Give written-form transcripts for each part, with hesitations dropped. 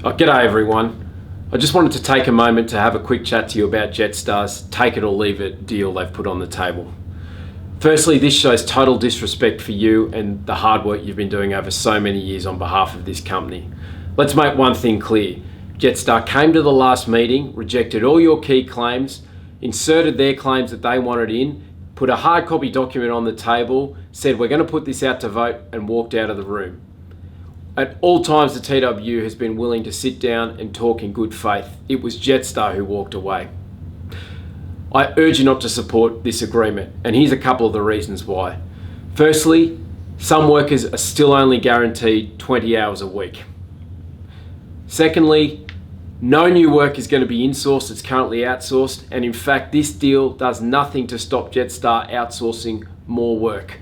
G'day everyone. I just wanted to take a moment to have a quick chat to you about Jetstar's take it or leave it deal they've put on the table. Firstly, this shows total disrespect for you and the hard work you've been doing over so many years on behalf of this company. Let's make one thing clear. Jetstar came to the last meeting, rejected all your key claims, inserted their claims that they wanted in, put a hard copy document on the table, said we're going to put this out to vote, and walked out of the room. At all times, the TWU has been willing to sit down and talk in good faith. It was Jetstar who walked away. I urge you not to support this agreement, and here's a couple of the reasons why. Firstly, some workers are still only guaranteed 20 hours a week. Secondly, no new work is going to be insourced, it's currently outsourced, and in fact this deal does nothing to stop Jetstar outsourcing more work.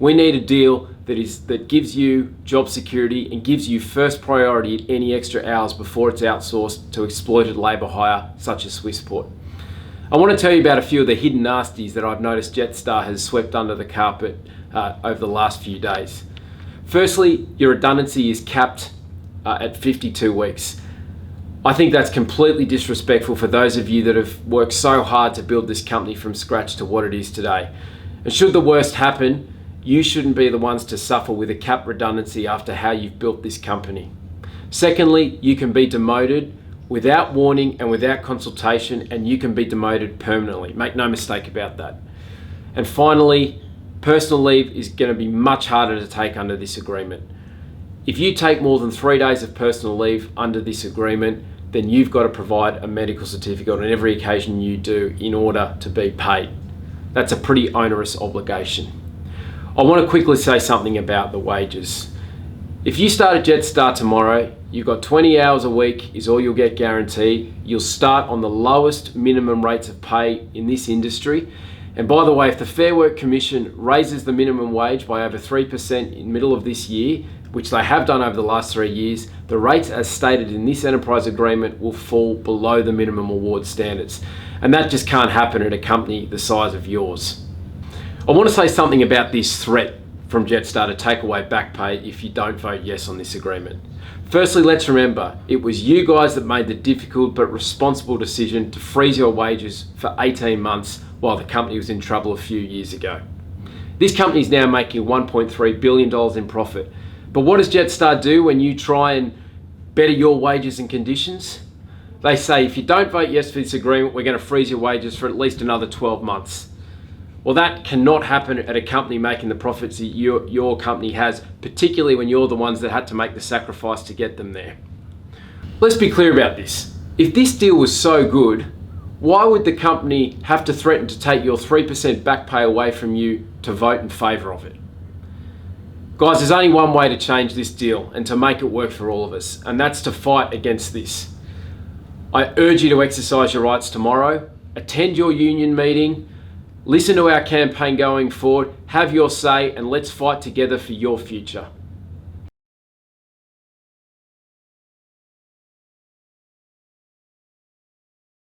We need a deal that gives you job security and gives you first priority at any extra hours before it's outsourced to exploited labour hire such as Swissport. I want to tell you about a few of the hidden nasties that I've noticed Jetstar has swept under the carpet over the last few days. Firstly, your redundancy is capped at 52 weeks. I think that's completely disrespectful for those of you that have worked so hard to build this company from scratch to what it is today. And should the worst happen, you shouldn't be the ones to suffer with a capped redundancy after how you've built this company. Secondly, you can be demoted without warning and without consultation, and you can be demoted permanently. Make no mistake about that. And finally, personal leave is going to be much harder to take under this agreement. If you take more than 3 days of personal leave under this agreement, then you've got to provide a medical certificate on every occasion you do in order to be paid. That's a pretty onerous obligation. I want to quickly say something about the wages. If you start at Jetstar tomorrow, you've got 20 hours a week is all you'll get guaranteed. You'll start on the lowest minimum rates of pay in this industry. And by the way, if the Fair Work Commission raises the minimum wage by over 3% in the middle of this year, which they have done over the last 3 years, the rates as stated in this enterprise agreement will fall below the minimum award standards. And that just can't happen at a company the size of yours. I want to say something about this threat from Jetstar to take away back pay if you don't vote yes on this agreement. Firstly, let's remember, it was you guys that made the difficult but responsible decision to freeze your wages for 18 months while the company was in trouble a few years ago. This company is now making $1.3 billion in profit. But what does Jetstar do when you try and better your wages and conditions? They say, if you don't vote yes for this agreement, we're going to freeze your wages for at least another 12 months. Well, that cannot happen at a company making the profits that your company has, particularly when you're the ones that had to make the sacrifice to get them there. Let's be clear about this. If this deal was so good, why would the company have to threaten to take your 3% back pay away from you to vote in favour of it? Guys, there's only one way to change this deal and to make it work for all of us, and that's to fight against this. I urge you to exercise your rights tomorrow, attend your union meeting, listen to our campaign going forward, have your say, and let's fight together for your future.